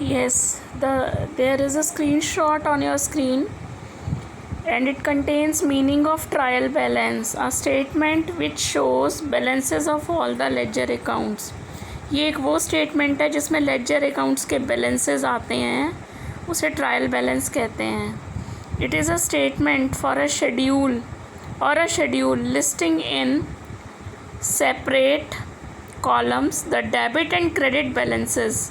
Yes, there is a screenshot on your screen and it contains meaning of trial balance, a statement which shows balances of all the ledger accounts. ये एक वो statement है जिसमें ledger accounts के balances आते हैं, उसे trial balance कहते हैं. It is a statement for a schedule listing in separate columns the debit and credit balances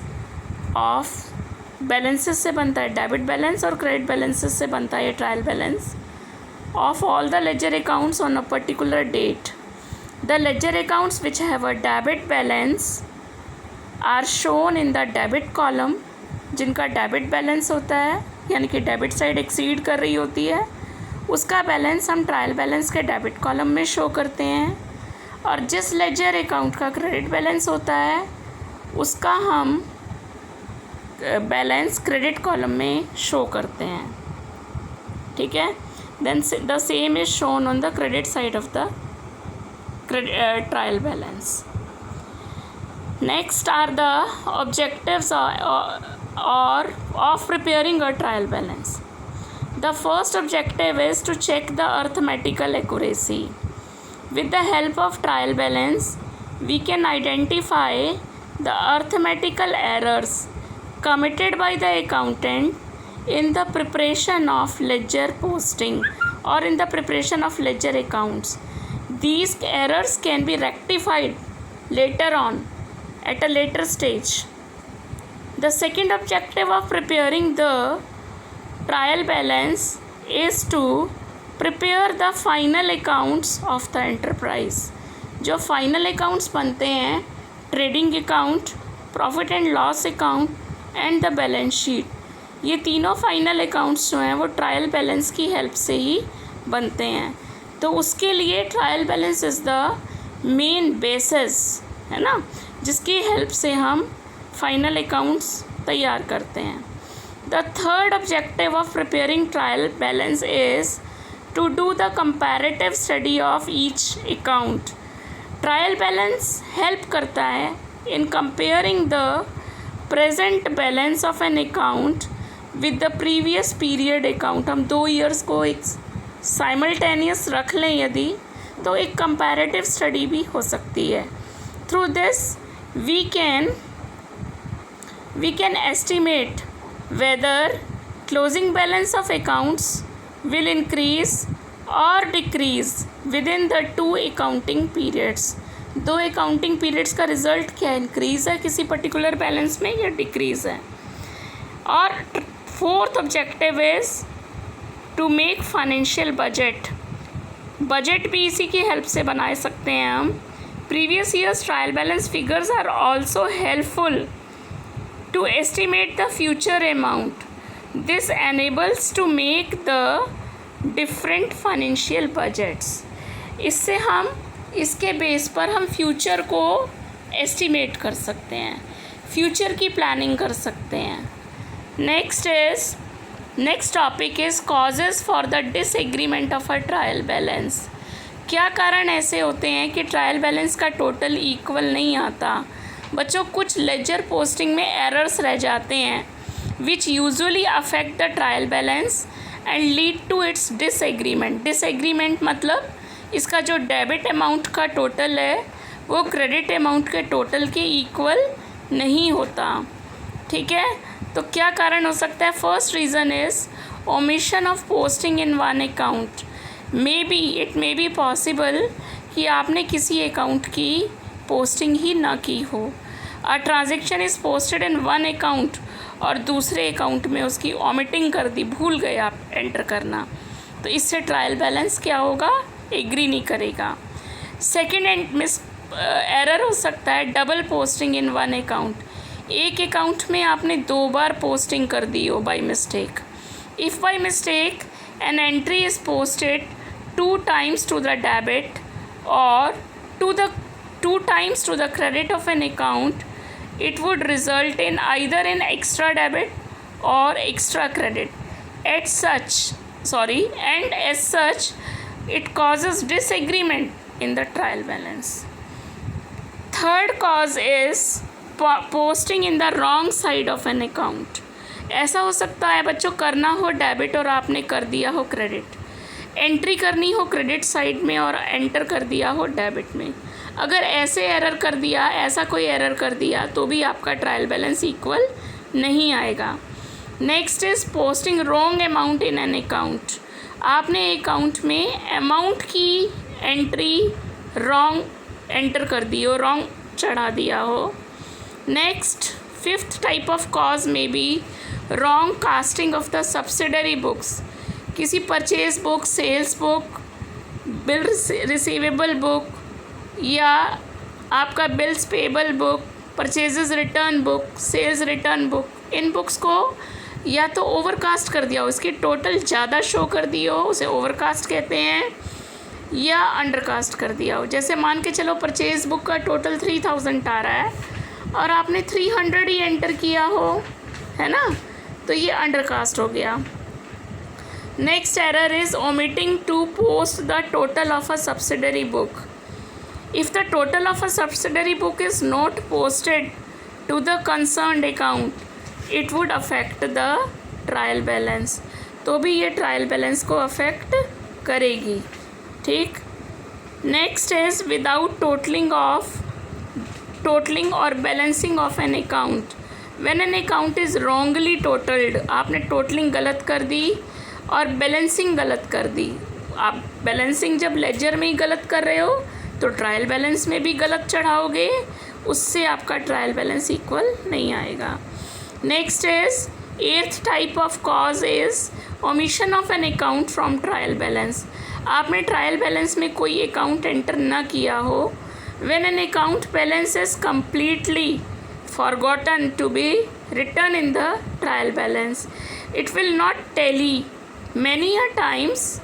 of balances से बनता है, डेबिट बैलेंस और क्रेडिट बैलेंसेस से बनता है ये trial balance of all the ledger accounts on a particular date. The ledger accounts which have a debit balance are shown in the debit column, जिनका debit balance होता है यानी कि डेबिट साइड एक्सीड कर रही होती है, उसका बैलेंस हम ट्रायल बैलेंस के डेबिट कॉलम में शो करते हैं. और जिस लेजर अकाउंट का क्रेडिट बैलेंस होता है उसका हम बैलेंस क्रेडिट कॉलम में शो करते हैं. ठीक है, then the same is shown on the credit side of the trial balance. Next are the objectives of preparing a trial balance. The first objective is to check the arithmetical accuracy. With the help of trial balance, we can identify the arithmetical errors committed by the accountant in the preparation of ledger posting or in the preparation of ledger accounts. These errors can be rectified later on at a later stage. The second objective of preparing the trial balance is to prepare the final accounts of the enterprise. जो final accounts बनते हैं, trading account, profit and loss account and the balance sheet, ये तीनों final accounts जो हैं वो trial balance की help से ही बनते हैं. तो उसके लिए trial balance is the main basis, है ना, जिसकी हेल्प से हम फाइनल अकाउंट्स तैयार करते हैं. The third objective of preparing trial balance is to do the comparative study of each account. Trial balance help करता है in comparing the present balance of an account with the previous period account. हम 2 years को एक simultaneous रख लें यदि, तो एक कंपैरेटिव स्टडी भी हो सकती है. Through this, we can estimate whether closing balance of accounts will increase or decrease within the 2 accounting periods. 2 accounting periods का रिजल्ट क्या इंक्रीज़ है किसी पर्टिकुलर बैलेंस में या डिक्रीज़ है. और fourth objective is to make financial budget. Budget भी इसी की हेल्प से बना सकते हैं हम. Previous year's trial balance figures are also helpful to estimate the future amount. This enables to make the different financial budgets. इससे हम इसके बेस पर हम फ्यूचर को एस्टिमेट कर सकते हैं, फ्यूचर की प्लानिंग कर सकते हैं. Next topic is causes for the disagreement of a trial balance. क्या कारण ऐसे होते हैं कि ट्रायल बैलेंस का टोटल इक्वल नहीं आता. बच्चों, कुछ लेजर पोस्टिंग में एरर्स रह जाते हैं which usually affect the trial balance and lead to its disagreement. Disagreement मतलब इसका जो डेबिट अमाउंट का टोटल है वो क्रेडिट अमाउंट के टोटल के इक्वल नहीं होता. ठीक है, तो क्या कारण हो सकता है. First reason is omission of posting in one account. It may be possible कि आपने किसी अकाउंट की पोस्टिंग ही ना की हो. A transaction is posted in one account और दूसरे अकाउंट में उसकी ओमिटिंग कर दी, भूल गए आप एंटर करना, तो इससे ट्रायल बैलेंस क्या होगा, एग्री नहीं करेगा. सेकेंड एरर हो सकता है double posting in one account. एक अकाउंट में आपने 2 बार पोस्टिंग कर दी हो by mistake. If by mistake an entry is posted 2 times to the debit or 2 times to the credit of an account, it would result in either an extra debit or extra credit. And as such, it causes disagreement in the trial balance. Third cause is posting in the wrong side of an account. ऐसा हो सकता है बच्चों, करना हो debit और आपने कर दिया हो क्रेडिट, एंट्री करनी हो क्रेडिट साइड में और एंटर कर दिया हो डेबिट में। अगर ऐसे एरर कर दिया, ऐसा कोई एरर कर दिया तो भी आपका ट्रायल बैलेंस इक्वल नहीं आएगा। Next is posting wrong amount in an account. आपने अकाउंट में अमाउंट की एंट्री रॉन्ग एंटर कर दी हो, रॉन्ग चढ़ा दिया हो। Next, fifth type of cause में be wrong casting of the subsidiary books. किसी purchase book, sales book, bill receivable book या आपका bills payable book, purchases return book, sales return book, इन बुक्स को या तो ओवरकास्ट कर दिया हो, इसकी टोटल ज़्यादा शो कर दी हो, उसे ओवरकास्ट कहते हैं, या अंडरकास्ट कर दिया हो। जैसे मान के चलो परचेज बुक का टोटल 3000 आ रहा है और आपने 300 ही एंटर किया हो, है ना, तो ये अंडरकास्ट हो गया। Next error is omitting to post the total of a subsidiary book. If the total of a subsidiary book is not posted to the concerned account it would affect the trial balance. तो भी ये trial balance को affect करेगी, ठीक। Next is without totalling और balancing of an account. When an account is wrongly totalled, आपने totalling गलत कर दी और बैलेंसिंग गलत कर दी। आप बैलेंसिंग जब लेजर में ही गलत कर रहे हो तो ट्रायल बैलेंस में भी गलत चढ़ाओगे, उससे आपका ट्रायल बैलेंस इक्वल नहीं आएगा। Next is eighth type of cause is omission of an account from trial balance. आपने ट्रायल बैलेंस में कोई अकाउंट एंटर ना किया हो। When an account balance is completely forgotten to be written in the trial balance, it will not tally. Many a times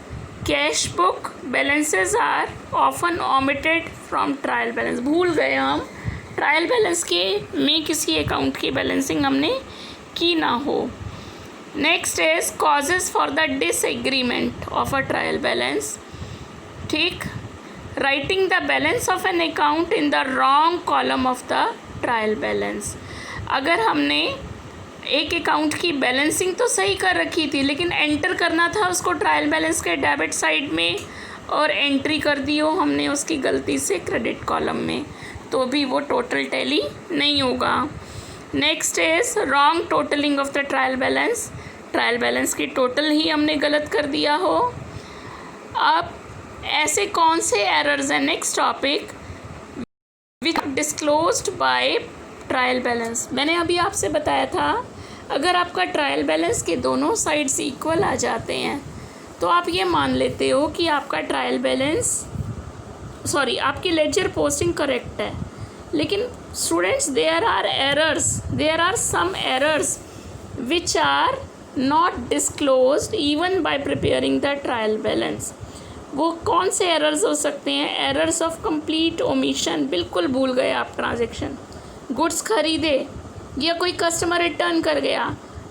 cash book balances are often omitted from trial balance. भूल गए हम trial balance के में किसी account की balancing हमने की ना हो। Next is causes for the disagreement of a trial balance, ठीक। Writing the balance of an account in the wrong column of the trial balance. अगर हमने एक अकाउंट की बैलेंसिंग तो सही कर रखी थी लेकिन एंटर करना था उसको ट्रायल बैलेंस के डेबिट साइड में और एंट्री कर दी हो हमने उसकी गलती से क्रेडिट कॉलम में, तो भी वो टोटल टैली नहीं होगा। Next is wrong totalling of the trial balance. Trial balance की टोटल ही हमने गलत कर दिया हो। अब ऐसे कौन से एरर्स हैं, next topic, which disclosed by trial balance. मैंने अभी आपसे बताया था अगर आपका ट्रायल बैलेंस के दोनों साइड्स इक्वल आ जाते हैं तो आप ये मान लेते हो कि आपका ट्रायल बैलेंस आपकी लेजर पोस्टिंग करेक्ट है। लेकिन students there are some errors which are not disclosed even by preparing the trial balance. वो कौन से एरर्स हो सकते हैं? एरर्स ऑफ कंप्लीट ओमिशन, बिल्कुल भूल गए आप ट्रांजैक्शन, गुड्स खरीदे या कोई कस्टमर रिटर्न कर गया,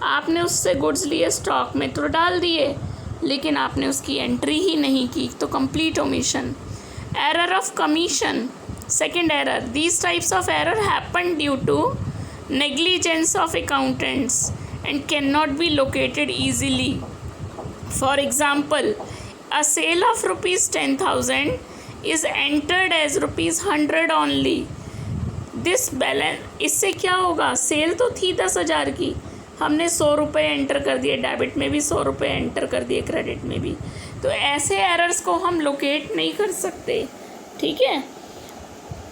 आपने उससे गुड्स लिए स्टॉक में तो डाल दिए लेकिन आपने उसकी एंट्री ही नहीं की, तो complete omission. Error of commission, second error. These types of error happen due to negligence of accountants and cannot be located easily. For example, a sale of rupees 10,000 is entered as rupees 100 only. This balance, इससे क्या होगा, cell तो थी 10,000 की, हमने 100 रुपये enter कर दिए, डेबिट में भी 100 रुपये एंटर कर दिए, क्रेडिट में भी। तो ऐसे एरर्स को हम लोकेट नहीं कर सकते, ठीक है।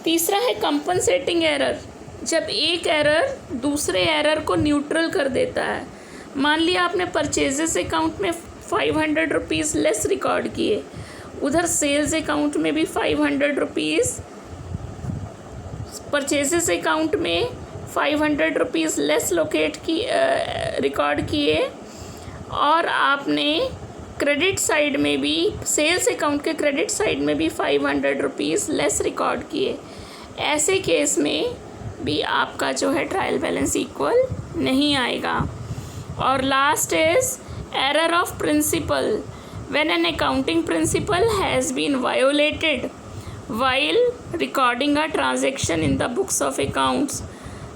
तीसरा है कंपनसेटिंग एरर, जब एक एरर दूसरे एरर को न्यूट्रल कर देता है। मान लिया आपने परचेजेस अकाउंट में 500 रुपीज़ लेस रिकॉर्ड किए, उधर सेल्स अकाउंट में भी 500 रुपीज़, परचेजेस अकाउंट में 500 रुपीज़ लेस रिकॉर्ड किए और आपने क्रेडिट साइड में भी, सेल्स अकाउंट के क्रेडिट साइड में भी 500 रुपीज़ लेस रिकॉर्ड किए। ऐसे केस में भी आपका जो है ट्रायल बैलेंस इक्वल नहीं आएगा। और last is error of principle, when an accounting principle has been violated while recording a transaction in the books of accounts,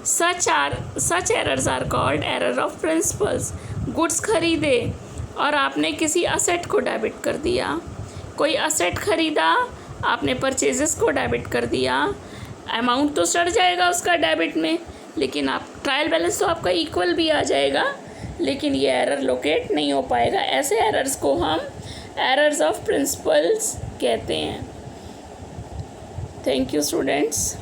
such errors are called error of principles. Goods खरीदे और आपने किसी asset को debit कर दिया, कोई asset खरीदा, आपने परचेजेस को डेबिट कर दिया, अमाउंट तो सड़ जाएगा उसका डेबिट में, लेकिन आप ट्रायल बैलेंस तो आपका इक्वल भी आ जाएगा, लेकिन ये एरर लोकेट नहीं हो पाएगा। ऐसे एरर्स को हम एरर्स ऑफ प्रिंसिपल्स कहते हैं। Thank you students.